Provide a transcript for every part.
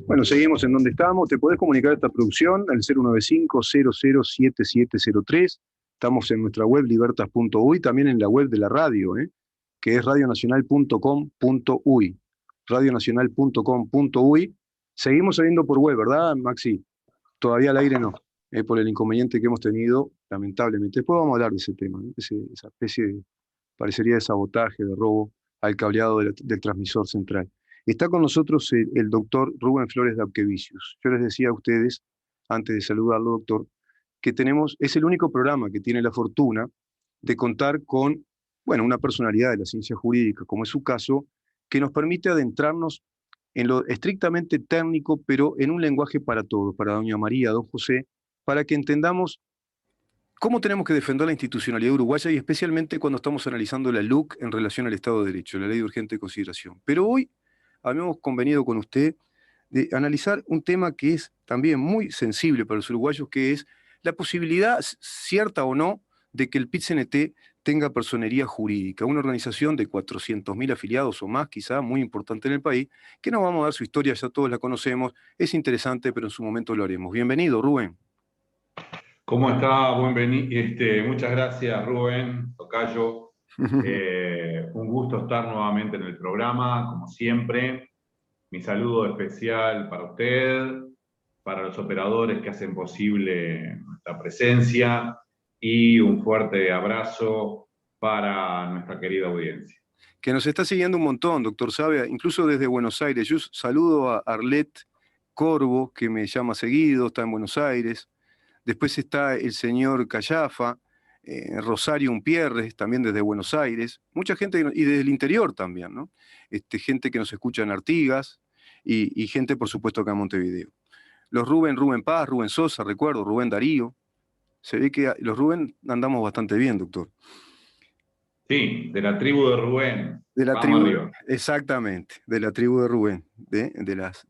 Bueno, seguimos en donde estamos. Te podés comunicar a esta producción al 095-007703. Estamos en nuestra web libertas.uy, también en la web de la radio, que es radionacional.com.uy. Radionacional.com.uy. Seguimos saliendo por web, ¿verdad, Maxi? Todavía al aire no, por el inconveniente que hemos tenido, lamentablemente. Después vamos a hablar de ese tema, ¿no? Esa especie de, parecería de sabotaje, de robo al cableado del transmisor central. Está con nosotros el doctor Rubén Flores Dapkevicius. Yo les decía a ustedes, antes de saludarlo, doctor, que es el único programa que tiene la fortuna de contar con, bueno, una personalidad de la ciencia jurídica, como es su caso, que nos permite adentrarnos en lo estrictamente técnico, pero en un lenguaje para todos, para doña María, don José, para que entendamos cómo tenemos que defender la institucionalidad uruguaya y especialmente cuando estamos analizando la LUC en relación al Estado de Derecho, la Ley de Urgente Consideración. Pero hoy habíamos convenido con usted de analizar un tema que es también muy sensible para los uruguayos, que es la posibilidad, cierta o no, de que el PIT-CNT tenga personería jurídica, una organización de 400.000 afiliados o más, quizá muy importante en el país, que no vamos a dar su historia, ya todos la conocemos, es interesante, pero en su momento lo haremos. Bienvenido, Rubén. ¿Cómo está? Muchas gracias, Rubén, tocayo. Un gusto estar nuevamente en el programa, como siempre. Mi saludo especial para usted, para los operadores que hacen posible nuestra presencia y un fuerte abrazo para nuestra querida audiencia. Que nos está siguiendo un montón, doctor Sabia, incluso desde Buenos Aires. Yo saludo a Arlet Corvo, que me llama seguido, está en Buenos Aires. Después está el señor Callafa, Rosario Umpierres, también desde Buenos Aires. Mucha gente, y desde el interior también, ¿no? Gente que nos escucha en Artigas y gente, por supuesto, acá en Montevideo. Los Rubén Paz, Rubén Sosa, recuerdo, Rubén Darío. Se ve que los Rubén andamos bastante bien, doctor. Sí, de la tribu de Rubén. De la Vamos tribu, arriba. exactamente, de la tribu de Rubén, de las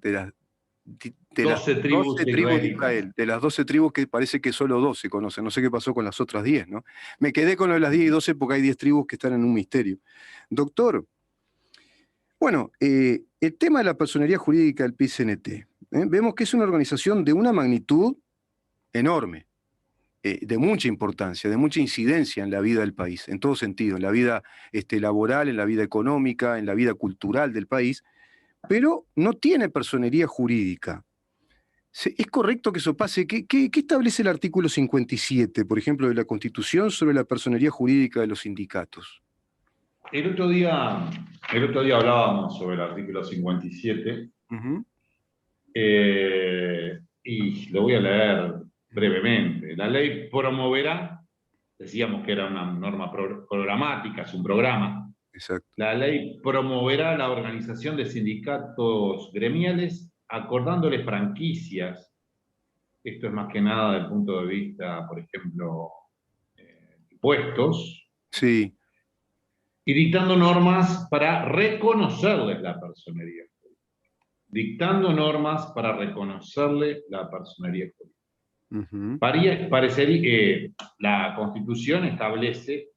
12 tribus de tribus de israelitas. Israel, de las 12 tribus que parece que solo 12 conocen, no sé qué pasó con las otras 10, ¿no? Me quedé con lo de las 10 y 12 porque hay 10 tribus que están en un misterio. Doctor, bueno, el tema de la personería jurídica del PIT-CNT, vemos que es una organización de una magnitud enorme, de mucha importancia, de mucha incidencia en la vida del país, en todo sentido, en la vida laboral, en la vida económica, en la vida cultural del país, pero no tiene personería jurídica. ¿Es correcto que eso pase? ¿Qué establece el artículo 57, por ejemplo, de la Constitución sobre la personería jurídica de los sindicatos? El otro día hablábamos sobre el artículo 57 y lo voy a leer brevemente. La ley promoverá, decíamos que era una norma programática, es un programa. Exacto. La ley promoverá la organización de sindicatos gremiales acordándoles franquicias. Esto es más que nada desde el punto de vista, por ejemplo, impuestos. Sí. Y dictando normas para reconocerles la personería jurídica. Dictando normas para reconocerle la personería jurídica. Parecería que la Constitución establece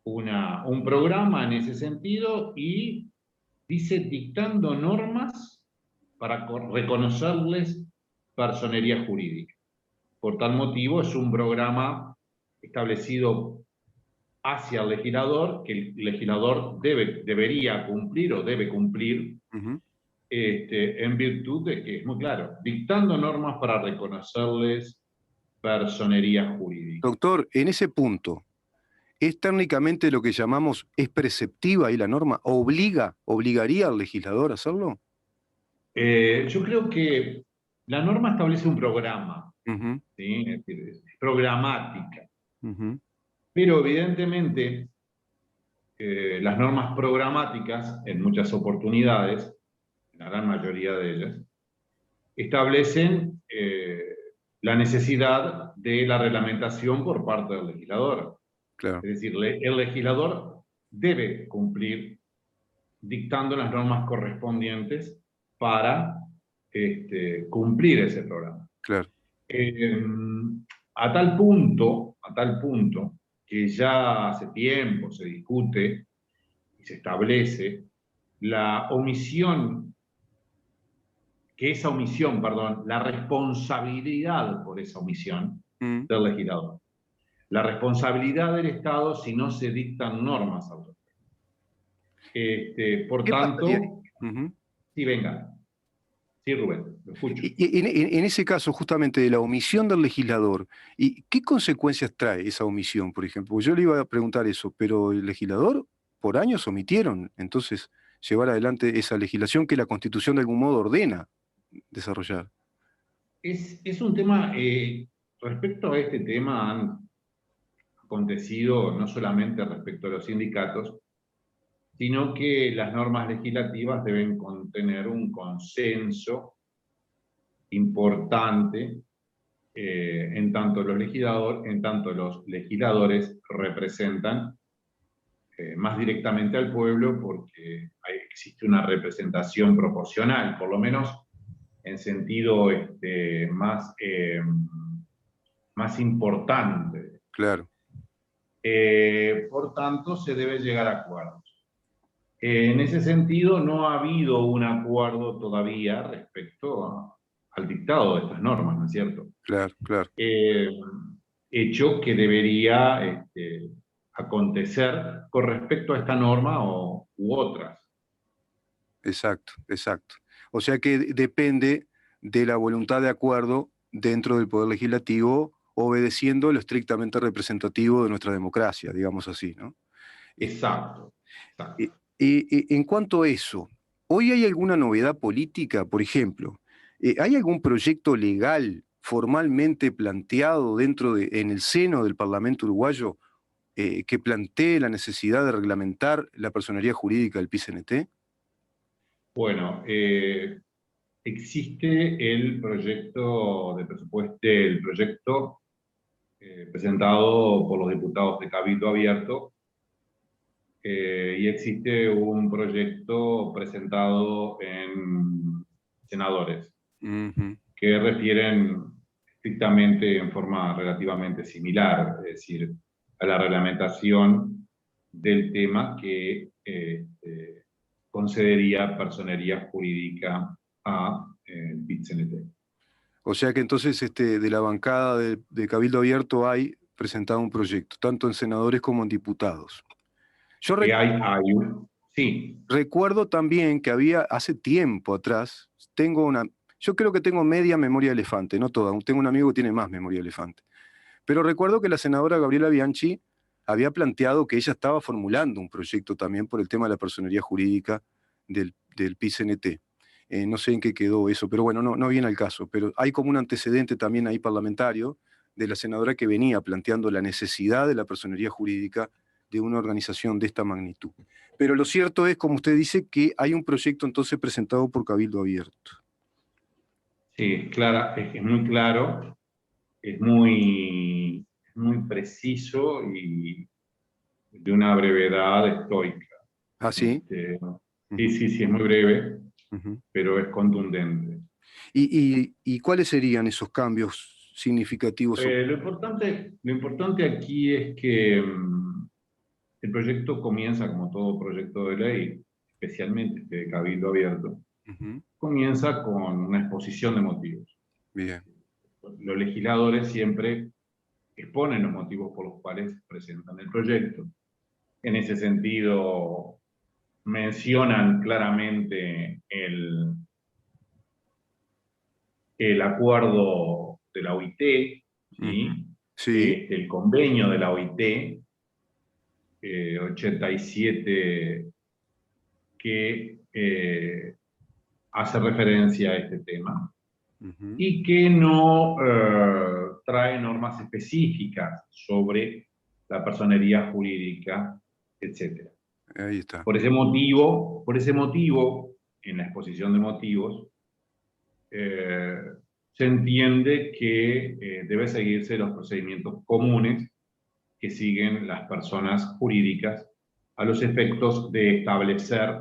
un programa en ese sentido y dice dictando normas para reconocerles personería jurídica. Por tal motivo es un programa establecido hacia el legislador, que el legislador debería cumplir o debe cumplir, en virtud de que es muy claro, dictando normas para reconocerles personería jurídica. Doctor, en ese punto, ¿es técnicamente lo que llamamos, es preceptiva y la norma obligaría al legislador a hacerlo? Yo creo que la norma establece un programa, ¿sí? Es decir, es programática. Pero evidentemente las normas programáticas, en muchas oportunidades, en la gran mayoría de ellas, establecen la necesidad de la reglamentación por parte del legislador. Claro. Es decir, el legislador debe cumplir dictando las normas correspondientes para cumplir ese programa. Claro. A tal punto que ya hace tiempo se discute y se establece la responsabilidad por esa omisión del legislador. La responsabilidad del Estado si no se dictan normas al respecto. Por tanto, sí, venga. Sí, Rubén, lo escucho. Y en ese caso, justamente, de la omisión del legislador, ¿y qué consecuencias trae esa omisión, por ejemplo? Yo le iba a preguntar eso, pero el legislador por años omitieron, entonces, llevar adelante esa legislación que la Constitución de algún modo ordena desarrollar. Es un tema, respecto a este tema han acontecido no solamente respecto a los sindicatos, sino que las normas legislativas deben contener un consenso importante en tanto los legisladores representan más directamente al pueblo porque existe una representación proporcional, por lo menos en sentido más importante. Claro. Por tanto, se debe llegar a acuerdos. En ese sentido, no ha habido un acuerdo todavía respecto al dictado de estas normas, ¿no es cierto? Claro, claro. Hecho que debería acontecer con respecto a esta norma u otras. Exacto, exacto. O sea que depende de la voluntad de acuerdo dentro del Poder Legislativo, obedeciendo lo estrictamente representativo de nuestra democracia, digamos así, ¿no? Exacto. En cuanto a eso, ¿hoy hay alguna novedad política, por ejemplo? ¿Hay algún proyecto legal formalmente planteado en el seno del Parlamento uruguayo que plantee la necesidad de reglamentar la personería jurídica del PIT-CNT? Bueno, existe el proyecto de presupuesto, presentado por los diputados de Cabildo Abierto, y existe un proyecto presentado en senadores, que refieren estrictamente en forma relativamente similar, es decir, a la reglamentación del tema que concedería personería jurídica a PIT-CNT. O sea que entonces de la bancada de Cabildo Abierto hay presentado un proyecto, tanto en senadores como en diputados. Yo sí. Recuerdo también que había hace tiempo atrás, yo creo que tengo media memoria de elefante, no toda, tengo un amigo que tiene más memoria de elefante. Pero recuerdo que la senadora Gabriela Bianchi había planteado que ella estaba formulando un proyecto también por el tema de la personería jurídica del PIT-CNT. No sé en qué quedó eso, pero bueno, no viene al caso. Pero hay como un antecedente también ahí parlamentario de la senadora que venía planteando la necesidad de la personería jurídica de una organización de esta magnitud. Pero lo cierto es, como usted dice, que hay un proyecto entonces presentado por Cabildo Abierto. Sí, es muy claro, es muy preciso y de una brevedad estoica. ¿Ah, sí? Sí, es muy breve, pero es contundente. ¿Y cuáles serían esos cambios significativos? Lo importante aquí es que el proyecto comienza, como todo proyecto de ley, especialmente de Cabildo Abierto, comienza con una exposición de motivos. Bien. Los legisladores siempre exponen los motivos por los cuales presentan el proyecto. En ese sentido, mencionan claramente el acuerdo de la OIT, ¿sí? Sí. El convenio de la OIT 87, que hace referencia a este tema, y que no trae normas específicas sobre la personería jurídica, etc. Ahí está. Por ese motivo, en la exposición de motivos, se entiende que debe seguirse los procedimientos comunes que siguen las personas jurídicas a los efectos de establecer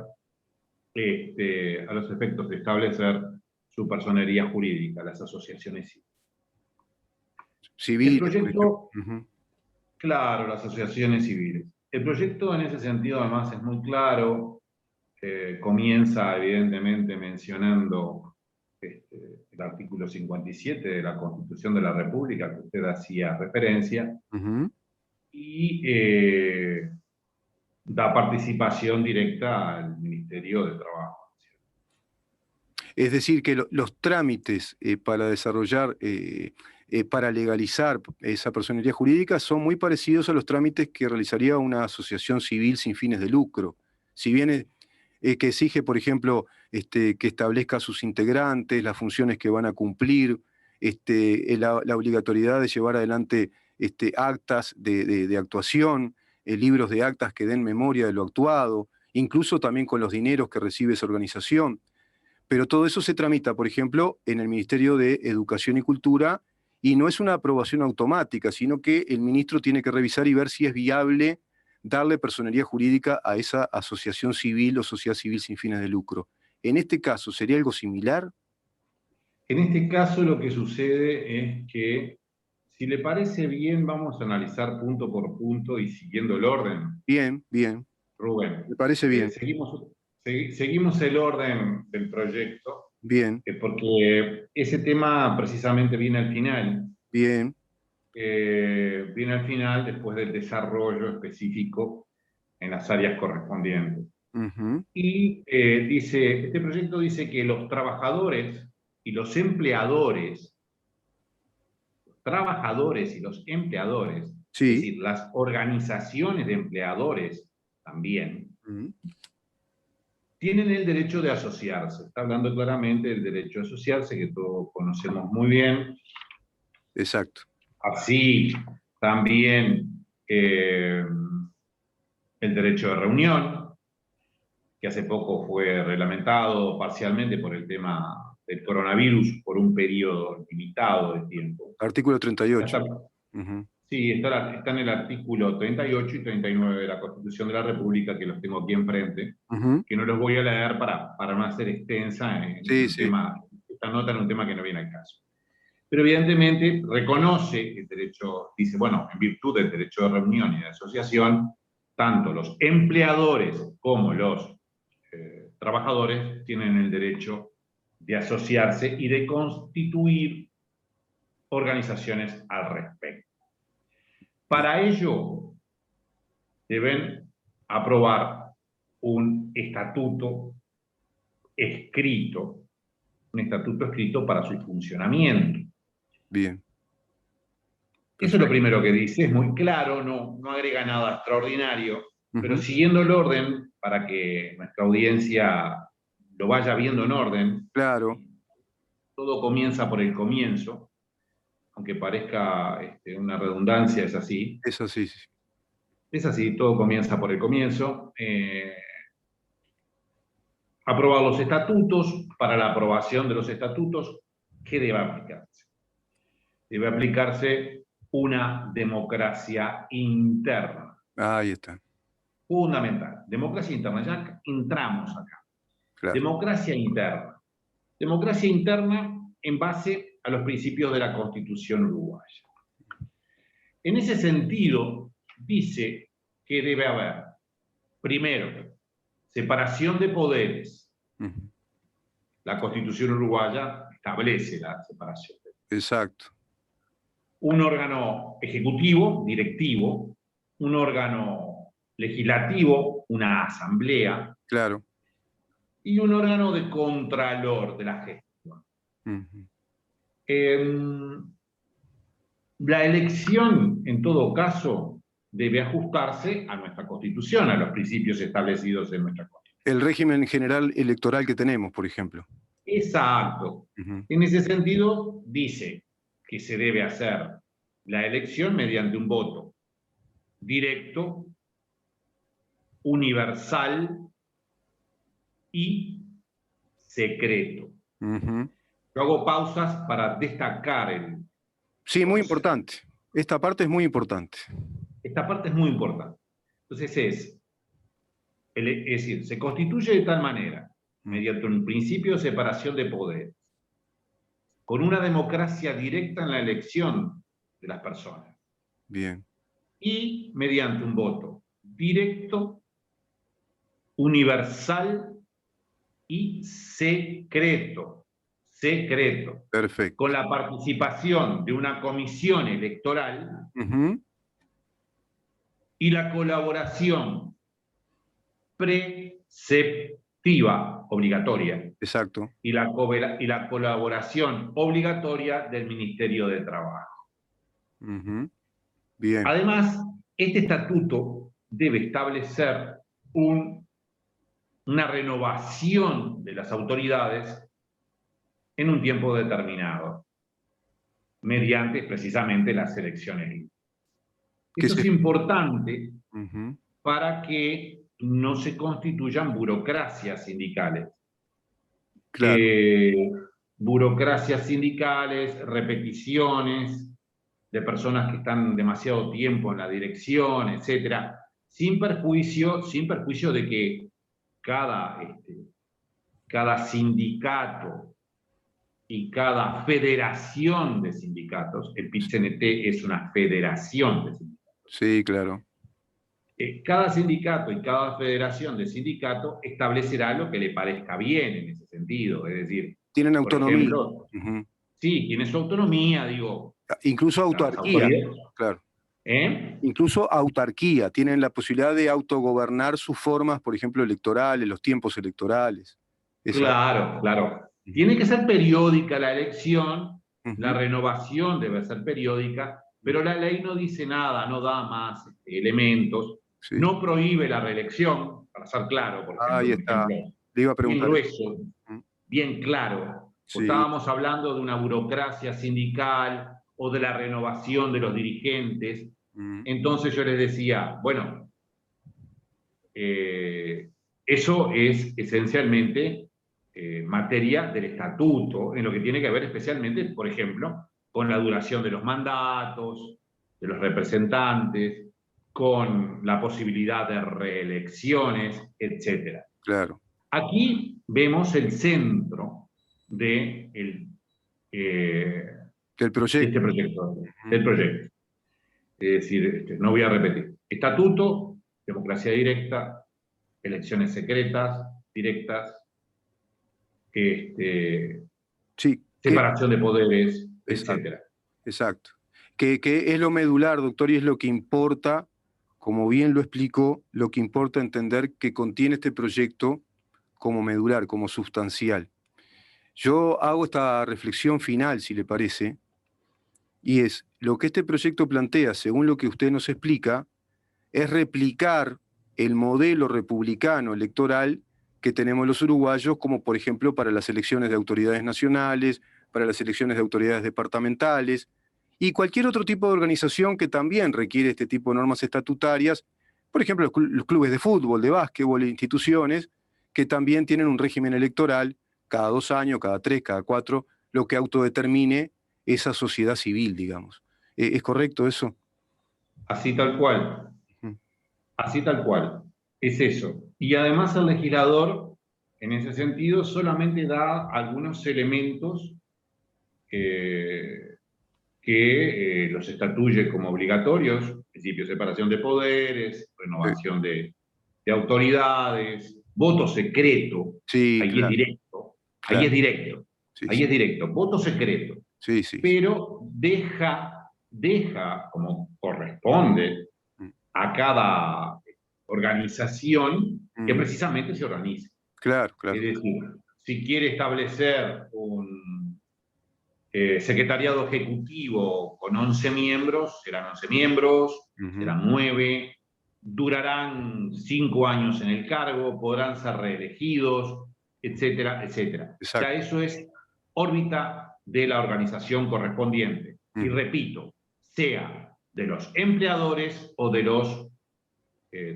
su personería jurídica, las asociaciones civiles. El proyecto, claro, las asociaciones civiles. El proyecto en ese sentido además es muy claro, comienza evidentemente mencionando el artículo 57 de la Constitución de la República, que usted hacía referencia, y da participación directa al Ministerio de Trabajo. Es decir, que los trámites para desarrollar, para legalizar esa personería jurídica son muy parecidos a los trámites que realizaría una asociación civil sin fines de lucro. Si bien que exige, por ejemplo, que establezca a sus integrantes, las funciones que van a cumplir, la obligatoriedad de llevar adelante actas de actuación, libros de actas que den memoria de lo actuado, incluso también con los dineros que recibe esa organización. Pero todo eso se tramita, por ejemplo, en el Ministerio de Educación y Cultura, y no es una aprobación automática, sino que el ministro tiene que revisar y ver si es viable darle personería jurídica a esa asociación civil o sociedad civil sin fines de lucro. En este caso, ¿sería algo similar? En este caso lo que sucede es que, si le parece bien, vamos a analizar punto por punto y siguiendo el orden. Bien, bien. Rubén, Me parece bien. seguimos el orden del proyecto, bien. Porque ese tema precisamente viene al final. Bien. Viene al final después del desarrollo específico en las áreas correspondientes. Y este proyecto dice que los trabajadores y los empleadores, Sí. es decir, las organizaciones de empleadores también, tienen el derecho de asociarse. Está hablando claramente del derecho a asociarse, que todos conocemos muy bien. Exacto. Así también el derecho de reunión, que hace poco fue reglamentado parcialmente por el tema del coronavirus por un periodo limitado de tiempo. Artículo 38. Sí, está en el artículo 38 y 39 de la Constitución de la República, que los tengo aquí enfrente, que no los voy a leer para no hacer extensa en tema, esta nota en un tema que no viene al caso. Pero evidentemente reconoce el derecho, dice, bueno, en virtud del derecho de reunión y de asociación, tanto los empleadores como los trabajadores tienen el derecho de asociarse y de constituir organizaciones al respecto. Para ello, deben aprobar un estatuto escrito para su funcionamiento. Bien. Eso es lo primero que dice, es muy claro, no agrega nada extraordinario, pero siguiendo el orden, para que nuestra audiencia lo vaya viendo en orden. Claro. Todo comienza por el comienzo, aunque parezca una redundancia, es así. Es así, sí. Es así, todo comienza por el comienzo. Aprobar los estatutos. Para la aprobación de los estatutos, ¿qué debe aplicarse? Debe aplicarse una democracia interna. Ahí está. Fundamental. Democracia interna. Ya entramos acá. Claro. Democracia interna. Democracia interna en base a los principios de la Constitución uruguaya. En ese sentido, dice que debe haber, primero, separación de poderes. La Constitución uruguaya establece la separación de poderes. Exacto. Un órgano ejecutivo, directivo, un órgano legislativo, una asamblea. Claro. Y un órgano de contralor de la gestión. La elección, en todo caso, debe ajustarse a nuestra Constitución, a los principios establecidos en nuestra Constitución. El régimen general electoral que tenemos, por ejemplo. Exacto. En ese sentido, dice que se debe hacer la elección mediante un voto directo, universal y secreto. Yo hago pausas para destacar el... Sí, muy importante. Esta parte es muy importante. Esta parte es muy importante. Entonces es decir, se constituye de tal manera, mediante un principio de separación de poderes, con una democracia directa en la elección de las personas. Bien. Y mediante un voto directo, universal y secreto. Secreto. Perfecto. Con la participación de una comisión electoral y la colaboración preceptiva, obligatoria. Exacto. Y la colaboración obligatoria del Ministerio de Trabajo. Bien. Además, este estatuto debe establecer una renovación de las autoridades en un tiempo determinado, mediante precisamente las elecciones libres. Eso es importante para que no se constituyan burocracias sindicales. Claro. Burocracias sindicales, repeticiones de personas que están demasiado tiempo en la dirección, etcétera, sin perjuicio de que cada sindicato y cada federación de sindicatos, el PIT-CNT es una federación de sindicatos. Sí, claro. Cada sindicato y cada federación de sindicatos establecerá lo que le parezca bien en ese sentido, es decir, tienen autonomía. Por ejemplo, sí, tiene su autonomía, digo. Incluso autarquía, claro. Incluso autarquía, tienen la posibilidad de autogobernar sus formas, por ejemplo, electorales, los tiempos electorales. Claro, claro. Tiene que ser periódica la elección, la renovación debe ser periódica, pero la ley no dice nada, no da más elementos, no prohíbe la reelección, para ser claro, por ejemplo, ahí está. Le iba a preguntar. Bien grueso, bien claro. Estábamos hablando de una burocracia sindical o de la renovación de los dirigentes. Entonces yo les decía, bueno, eso es esencialmente materia del estatuto, en lo que tiene que ver especialmente, por ejemplo, con la duración de los mandatos, de los representantes, con la posibilidad de reelecciones, etc. Claro. Aquí vemos el centro del proyecto. Es decir, no voy a repetir. Estatuto, democracia directa, elecciones secretas, directas, separación de poderes, etc. Exacto. Que es lo medular, doctor, y es lo que importa, como bien lo explicó, lo que importa entender que contiene este proyecto como medular, como sustancial. Yo hago esta reflexión final, si le parece, y es lo que este proyecto plantea, según lo que usted nos explica, es replicar el modelo republicano electoral que tenemos los uruguayos, como por ejemplo para las elecciones de autoridades nacionales, para las elecciones de autoridades departamentales, y cualquier otro tipo de organización que también requiere este tipo de normas estatutarias, por ejemplo los clubes de fútbol, de básquetbol, instituciones que también tienen un régimen electoral cada 2 años, cada 3, cada 4, lo que autodetermine esa sociedad civil, digamos. ¿Es correcto eso? Así tal cual. Así tal cual. Es eso. Y además el legislador, en ese sentido, solamente da algunos elementos que los estatuye como obligatorios, principio de separación de poderes, renovación de autoridades, voto secreto, ahí es directo, ahí es directo, ahí es directo, voto secreto. Pero deja, como corresponde a cada organización, que precisamente se organice. Claro, claro. Es decir, si quiere establecer un secretariado ejecutivo con 11 miembros, serán 11 miembros, serán 9, durarán 5 años en el cargo, podrán ser reelegidos, etcétera, etcétera. O sea, eso es órbita de la organización correspondiente. Y repito, sea de los empleadores o de los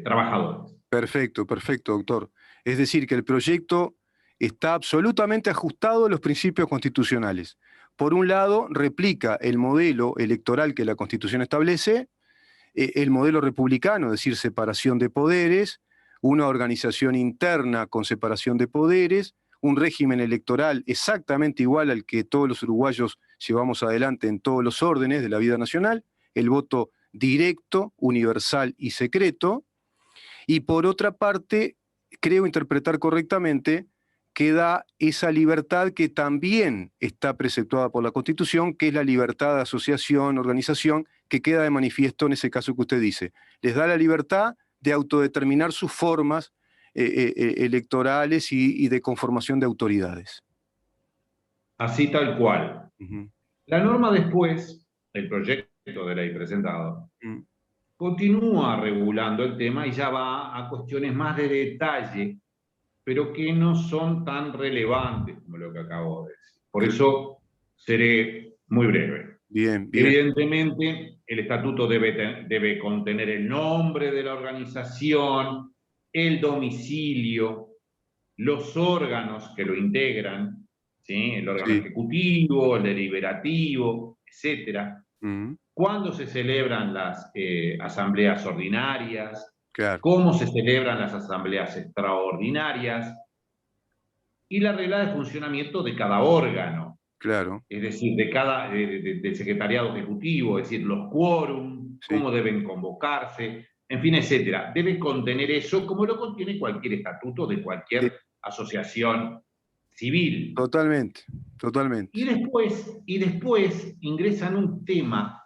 trabajadores. Perfecto, perfecto, doctor. Es decir, que el proyecto está absolutamente ajustado a los principios constitucionales. Por un lado, replica el modelo electoral que la Constitución establece, el modelo republicano, es decir, separación de poderes, una organización interna con separación de poderes, un régimen electoral exactamente igual al que todos los uruguayos llevamos adelante en todos los órdenes de la vida nacional, el voto directo, universal y secreto. Y por otra parte, creo interpretar correctamente que da esa libertad que también está preceptuada por la Constitución, que es la libertad de asociación, organización, que queda de manifiesto en ese caso que usted dice. Les da la libertad de autodeterminar sus formas electorales y de conformación de autoridades. Así tal cual. Uh-huh. La norma después, el proyecto de ley presentado, continúa regulando el tema y ya va a cuestiones más de detalle, pero que no son tan relevantes como lo que acabo de decir. Por eso seré muy breve. Bien, bien. Evidentemente, el estatuto debe contener el nombre de la organización, el domicilio, los órganos que lo integran, ¿sí? El órgano ejecutivo, el deliberativo, etc. Cuándo se celebran las asambleas ordinarias, cómo se celebran las asambleas extraordinarias y la regla de funcionamiento de cada órgano. Es decir, del secretariado ejecutivo, es decir, los quórum, cómo deben convocarse, en fin, etcétera. Debe contener eso como lo contiene cualquier estatuto de cualquier asociación civil. Totalmente, totalmente. Y después ingresan un tema,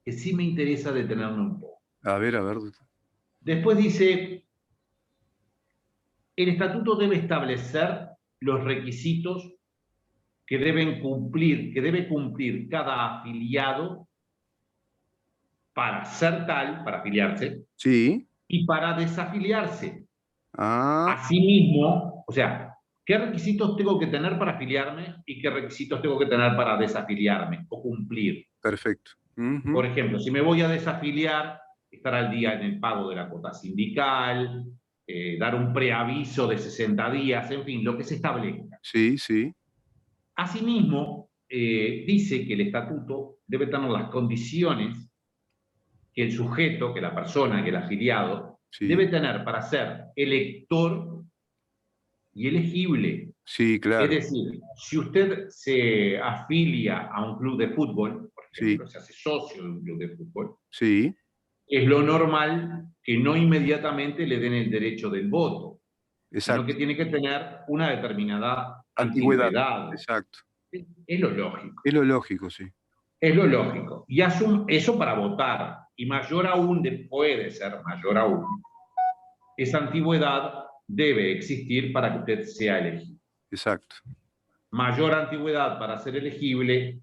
que sí me interesa detenerme un poco. A ver. Después dice, el estatuto debe establecer los requisitos que debe cumplir cada afiliado para ser tal, para afiliarse, y para desafiliarse. Asimismo, o sea, ¿qué requisitos tengo que tener para afiliarme y qué requisitos tengo que tener para desafiliarme o cumplir? Perfecto. Por ejemplo, si me voy a desafiliar, estar al día en el pago de la cuota sindical, dar un preaviso de 60 días, en fin, lo que se establezca. Asimismo, dice que el estatuto debe tener las condiciones que el sujeto, que la persona, que el afiliado, debe tener para ser elector y elegible. Es decir, si usted se afilia a un club de fútbol, por ejemplo, se hace socio de un club de fútbol, es lo normal que no inmediatamente le den el derecho del voto, sino que tiene que tener una determinada antigüedad. Exacto. Es lo lógico. Es lo lógico, sí. Es lo lógico. Y eso para votar. Y mayor aún, puede ser mayor aún, esa antigüedad debe existir para que usted sea elegible. Exacto. Mayor antigüedad para ser elegible,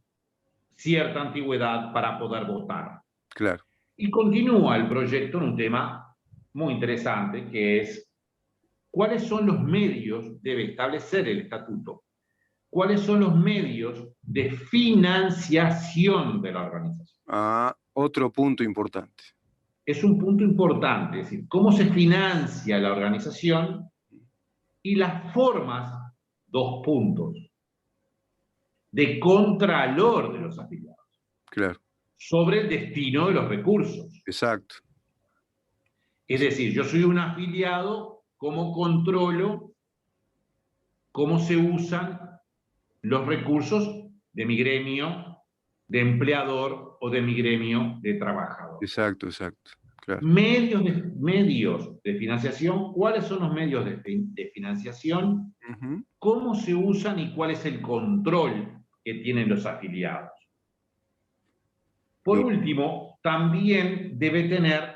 cierta antigüedad para poder votar. Claro. Y continúa el proyecto en un tema muy interesante, que es cuáles son los medios, debe establecer el estatuto, cuáles son los medios de financiación de la organización. Otro punto importante. Es un punto importante, es decir, cómo se financia la organización y las formas, 2 puntos, de contralor de los afiliados. Claro. Sobre el destino de los recursos. Exacto. Es decir, yo soy un afiliado, ¿cómo controlo cómo se usan los recursos de mi gremio de empleador o de mi gremio de trabajador? Exacto. Claro. Medios de financiación. ¿Cuáles son los medios de financiación? ¿Cómo se usan y cuál es el control que tienen los afiliados? Por último, también debe tener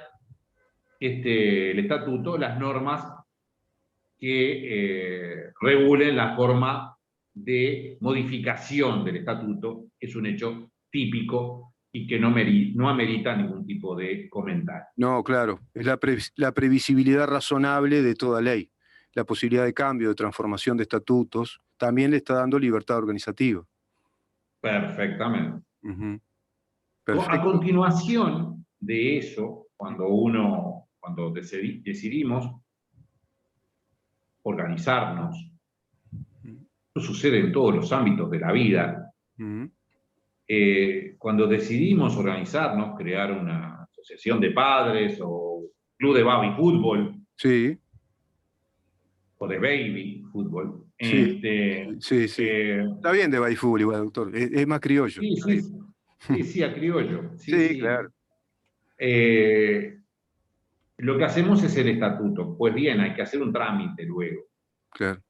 el estatuto las normas que regulen la forma de modificación del estatuto. Es un hecho típico y que no amerita ningún tipo de comentario. No, claro, es la previsibilidad razonable de toda ley. La posibilidad de cambio, de transformación de estatutos, también le está dando libertad organizativa. Perfectamente. Perfecto. A continuación de eso, cuando decidimos organizarnos, esto sucede en todos los ámbitos de la vida. Cuando decidimos organizarnos, crear una asociación de padres o club de baby fútbol, o de baby fútbol. Sí, sí, sí. Está bien de baby fútbol igual, doctor. Es más criollo. Sí, sí, sí, sí, a criollo. Sí, Sí, sí. claro. Lo que hacemos es el estatuto. Pues bien, hay que hacer un trámite luego. Claro.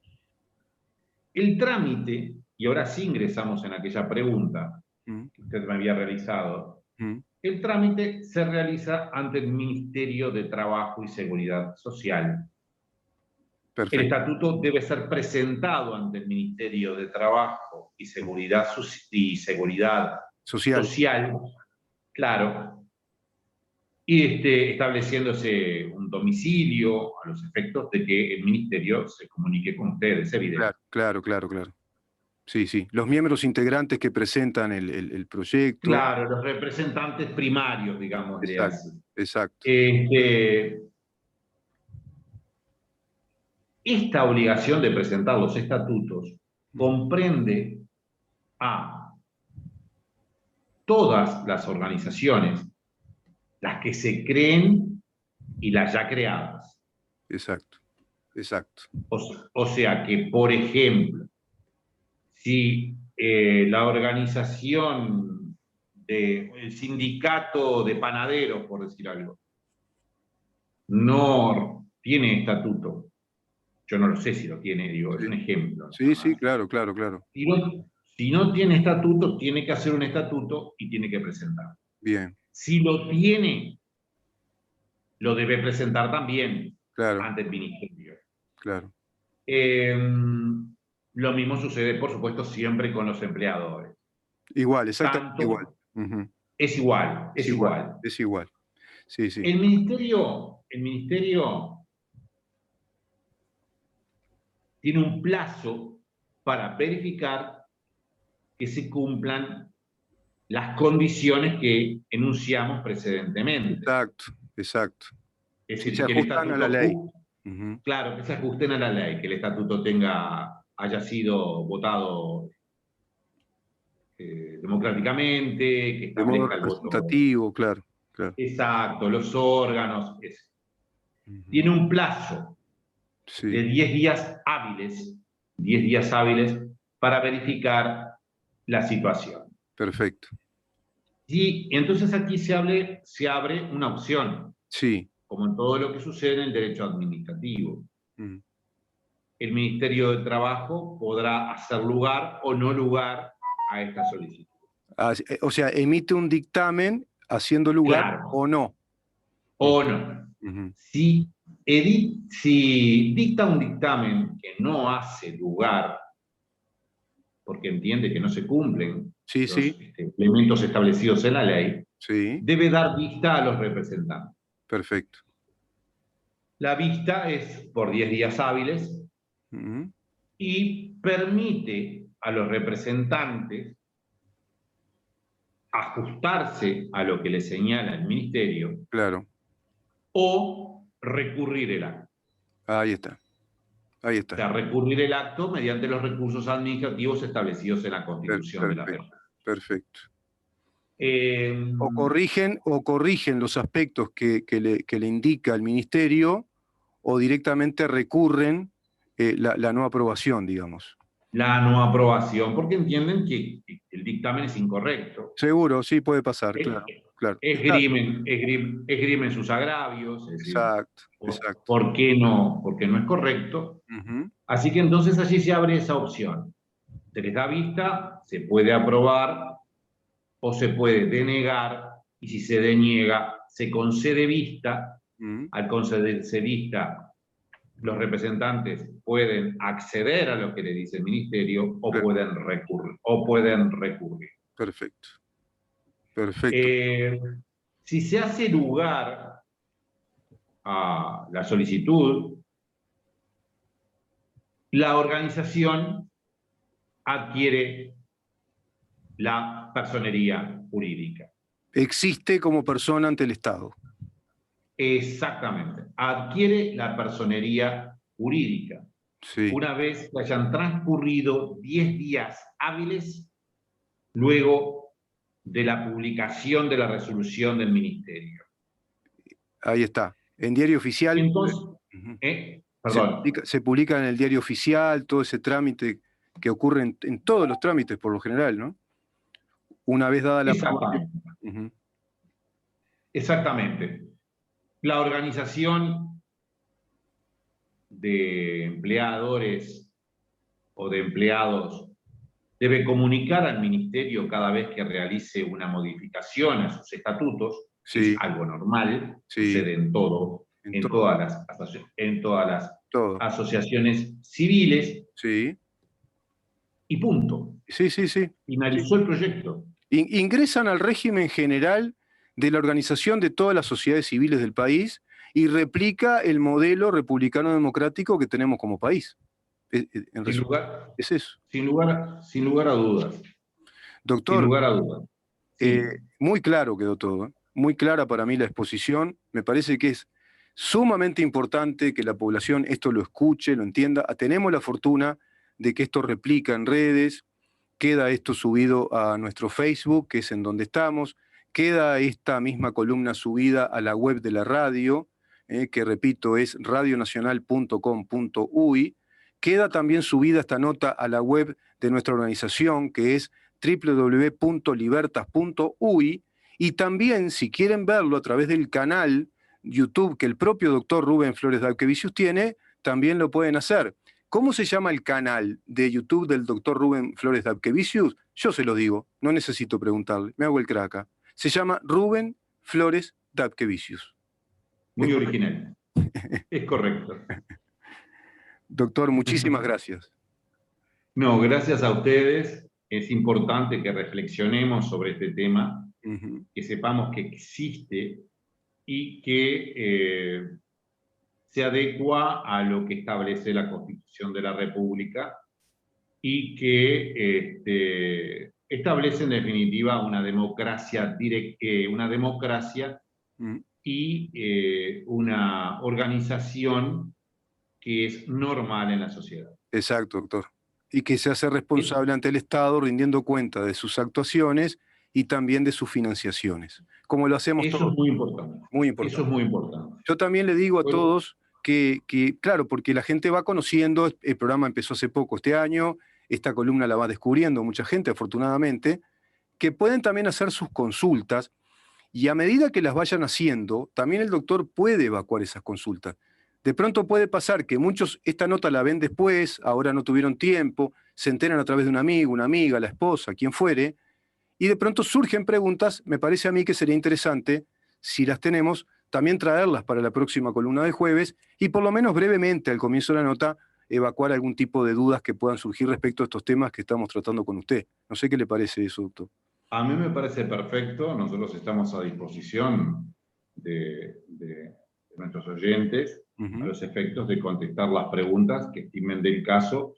El trámite, y ahora sí ingresamos en aquella pregunta que usted me había realizado, el trámite se realiza ante el Ministerio de Trabajo y Seguridad Social. Perfecto. El estatuto debe ser presentado ante el Ministerio de Trabajo y Seguridad Social, claro, y estableciéndose un domicilio a los efectos de que el Ministerio se comunique con ustedes, es evidente. Claro. Sí, sí. Los miembros integrantes que presentan el proyecto. Claro, los representantes primarios, digámosle así. Exacto. Esta obligación de presentar los estatutos comprende a todas las organizaciones, las que se creen y las ya creadas. Exacto. O sea que, por ejemplo, si la organización el sindicato de panaderos, por decir algo, no tiene estatuto, yo no lo sé si lo tiene, digo, es un ejemplo. Sí, claro. Si no tiene estatuto, tiene que hacer un estatuto y tiene que presentar. Bien. Si lo tiene, lo debe presentar también ante el ministerio. Claro. Lo mismo sucede, por supuesto, siempre con los empleadores. Igual, exactamente igual. Es igual. Es igual. Sí, sí. El ministerio tiene un plazo para verificar que se cumplan las condiciones que enunciamos precedentemente. Exacto. Es Si decir, se que el ajustan estatuto, a la ley. Claro, que se ajusten a la ley, que el estatuto haya sido votado democráticamente, que De modo establezca el voto. representativo, claro. Exacto, los órganos. Tiene un plazo de 10 días hábiles para verificar la situación. Perfecto. Y entonces aquí se abre una opción. Sí. Como en todo lo que sucede en el derecho administrativo. El Ministerio de Trabajo podrá hacer lugar o no lugar a esta solicitud. O sea, emite un dictamen haciendo lugar o no. O no. Si dicta un dictamen que no hace lugar, porque entiende que no se cumplen los elementos establecidos en la ley, debe dar vista a los representantes. Perfecto. La vista es por 10 días hábiles y permite a los representantes ajustarse a lo que le señala el ministerio. Claro. O recurrir el acto. Ahí está. O sea, recurrir el acto mediante los recursos administrativos establecidos en la Constitución de la República. Perfecto. O corrigen los aspectos que le indica el ministerio, o directamente recurren la no aprobación, digamos. La no aprobación, porque entienden que el dictamen es incorrecto. Seguro, sí, puede pasar, claro. Esgrimen sus agravios. Es decir, exacto. ¿por qué no? Porque no es correcto. Así que entonces allí se abre esa opción. Se les da vista, se puede aprobar o se puede denegar, y si se deniega, se concede vista. Al concederse vista, los representantes pueden acceder a lo que le dice el ministerio o pueden recurrir. Perfecto. Si se hace lugar a la solicitud, la organización adquiere la personería jurídica. Existe como persona ante el Estado. Exactamente. Adquiere la personería jurídica. Una vez que hayan transcurrido 10 días hábiles luego de la publicación de la resolución del ministerio. Ahí está. En Diario Oficial. Entonces, Perdón. Se publica en el diario oficial, todo ese trámite que ocurre en todos los trámites por lo general, ¿no? Una vez dada la aprobación. Exactamente. La organización de empleadores o de empleados debe comunicar al ministerio cada vez que realice una modificación a sus estatutos, que es algo normal, sucede en todo, en todas las asociaciones civiles. Sí. Y punto. Sí. Finalizó el proyecto. Ingresan al régimen general de la organización de todas las sociedades civiles del país y replica el modelo republicano-democrático que tenemos como país. Es eso. Sin lugar a dudas. Doctor, sin lugar a dudas. Sí. Muy claro quedó todo. Muy clara para mí la exposición. Me parece que es sumamente importante que la población esto lo escuche, lo entienda. Tenemos la fortuna de que esto replica en redes. Queda esto subido a nuestro Facebook, que es en donde estamos. Queda esta misma columna subida a la web de la radio, que repito es radionacional.com.uy. Queda también subida esta nota a la web de nuestra organización, que es www.libertas.uy. Y también, si quieren verlo a través del canal YouTube que el propio doctor Rubén Flores Dapkevicius tiene, también lo pueden hacer. ¿Cómo se llama el canal de YouTube del doctor Rubén Flores Dapkevicius? Yo se lo digo, no necesito preguntarle, me hago el crack. Se llama Rubén Flores Dapkevicius. Muy original. Es correcto. Doctor, muchísimas gracias. No, gracias a ustedes. Es importante que reflexionemos sobre este tema, que sepamos que existe y que se adecua a lo que establece la Constitución de la República y que establece en definitiva una democracia y una organización que es normal en la sociedad. Exacto, doctor. Y que se hace responsable ante el Estado rindiendo cuenta de sus actuaciones y también de sus financiaciones, como lo hacemos todos. Eso es muy importante. Muy importante. Eso es muy importante. Yo también le digo a todos que, claro, porque la gente va conociendo, el programa empezó hace poco este año, esta columna la va descubriendo mucha gente, afortunadamente, que pueden también hacer sus consultas y a medida que las vayan haciendo, también el doctor puede evacuar esas consultas. De pronto puede pasar que muchos esta nota la ven después, ahora no tuvieron tiempo, se enteran a través de un amigo, una amiga, la esposa, quien fuere, y de pronto surgen preguntas, me parece a mí que sería interesante, si las tenemos, también traerlas para la próxima columna de jueves y por lo menos brevemente al comienzo de la nota evacuar algún tipo de dudas que puedan surgir respecto a estos temas que estamos tratando con usted. No sé qué le parece eso, doctor. A mí me parece perfecto, nosotros estamos a disposición de nuestros oyentes a los efectos de contestar las preguntas que estimen del caso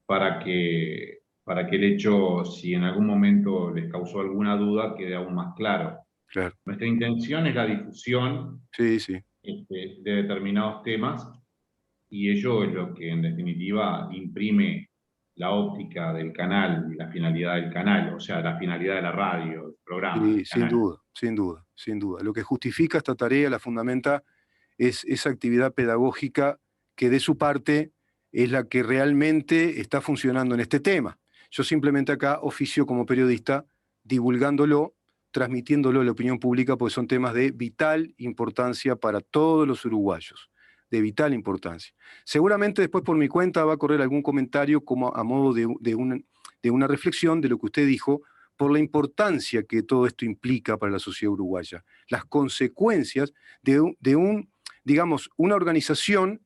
para que el hecho, si en algún momento les causó alguna duda, quede aún más claro. Claro. Nuestra intención es la difusión de determinados temas y ello es lo que en definitiva imprime la óptica del canal y la finalidad del canal, o sea, la finalidad de la radio, del programa. Sí, sin duda. Lo que justifica esta tarea, la fundamenta, es esa actividad pedagógica que de su parte es la que realmente está funcionando en este tema. Yo simplemente acá oficio como periodista divulgándolo, transmitiéndolo a la opinión pública, porque son temas de vital importancia para todos los uruguayos, de vital importancia. Seguramente después por mi cuenta va a correr algún comentario como a modo de una reflexión de lo que usted dijo, por la importancia que todo esto implica para la sociedad uruguaya, las consecuencias digamos, una organización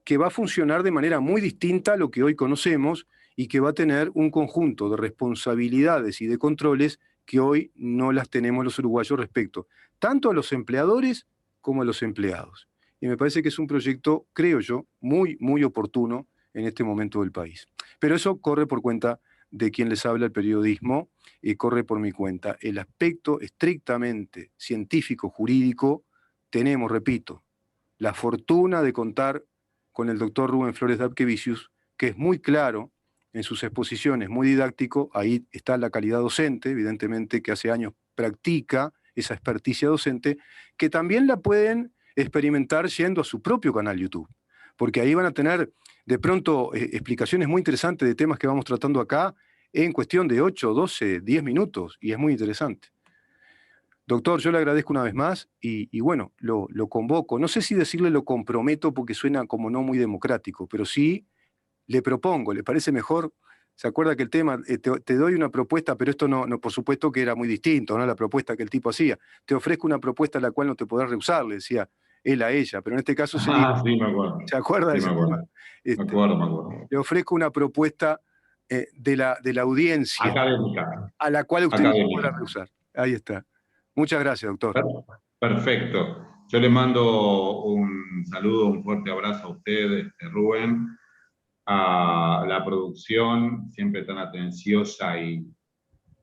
que va a funcionar de manera muy distinta a lo que hoy conocemos y que va a tener un conjunto de responsabilidades y de controles que hoy no las tenemos los uruguayos respecto tanto a los empleadores como a los empleados. Y me parece que es un proyecto, creo yo, muy, muy oportuno en este momento del país. Pero eso corre por cuenta de quien les habla el periodismo y corre por mi cuenta. El aspecto estrictamente científico, jurídico, tenemos, repito, la fortuna de contar con el doctor Rubén Flores Dapkevicius, que es muy claro en sus exposiciones, muy didáctico, ahí está la calidad docente, evidentemente que hace años practica esa experticia docente, que también la pueden experimentar yendo a su propio canal YouTube. porque ahí van a tener de pronto explicaciones muy interesantes de temas que vamos tratando acá en cuestión de 8, 12, 10 minutos, y es muy interesante. Doctor, yo le agradezco una vez más y bueno, lo convoco. No sé si decirle lo comprometo porque suena como no muy democrático, pero sí le propongo, ¿le parece mejor? ¿Se acuerda que el tema, te doy una propuesta, pero esto no, por supuesto que era muy distinto, ¿no? La propuesta que el tipo hacía. Te ofrezco una propuesta a la cual no te podrás rehusar, le decía él a ella, pero en este caso sería... Sí, me acuerdo. ¿Se acuerda de ese tema? Me acuerdo. Le ofrezco una propuesta de la audiencia Académica. a la cual usted no se podrá rehusar. Ahí está. Muchas gracias, doctor. Perfecto. Yo le mando un saludo, un fuerte abrazo a usted, Rubén, a la producción, siempre tan atenciosa y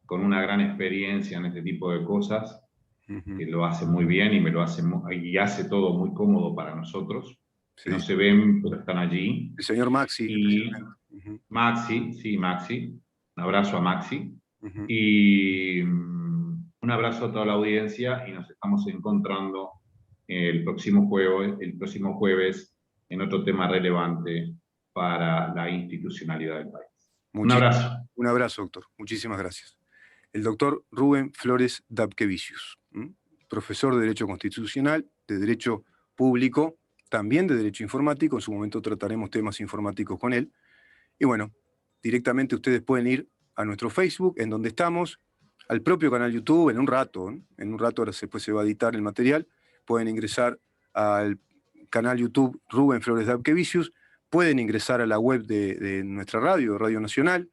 con una gran experiencia en este tipo de cosas, que lo hace muy bien y hace todo muy cómodo para nosotros, que no se ven, pero están allí. El señor Maxi. Y Maxi, sí, Maxi. Un abrazo a Maxi. Y un abrazo a toda la audiencia y nos estamos encontrando el próximo jueves en otro tema relevante para la institucionalidad del país. Un abrazo. Un abrazo, doctor. Muchísimas gracias. El doctor Rubén Flores Dapkevicius, profesor de Derecho Constitucional, de Derecho Público, también de Derecho Informático. En su momento trataremos temas informáticos con él. Y bueno, directamente ustedes pueden ir a nuestro Facebook, en donde estamos, al propio canal YouTube, en un rato, ahora después se va a editar el material, pueden ingresar al canal YouTube Rubén Flores Dapkevicius, pueden ingresar a la web de nuestra radio, Radio Nacional,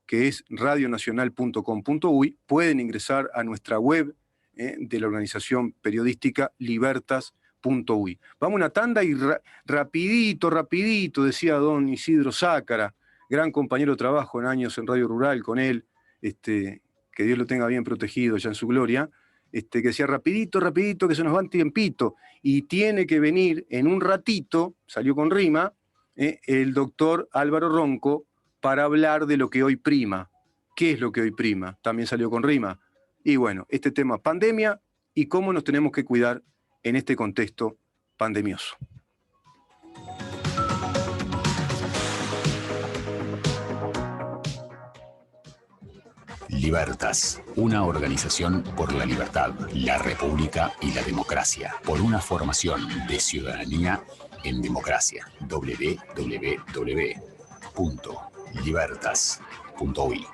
que es radionacional.com.uy, pueden ingresar a nuestra web de la organización periodística libertas.uy. Vamos a una tanda y rapidito, decía don Isidro Zácara, gran compañero de trabajo en años en Radio Rural con él, que Dios lo tenga bien protegido ya en su gloria, que decía rapidito, que se nos va un tiempito, y tiene que venir en un ratito, salió con rima, el doctor Álvaro Ronco, para hablar de lo que hoy prima. ¿Qué es lo que hoy prima? También salió con rima. Y bueno, este tema, pandemia y cómo nos tenemos que cuidar en este contexto pandemioso. Libertas, una organización por la libertad, la república y la democracia, por una formación de ciudadanía en democracia. www.libertas.uy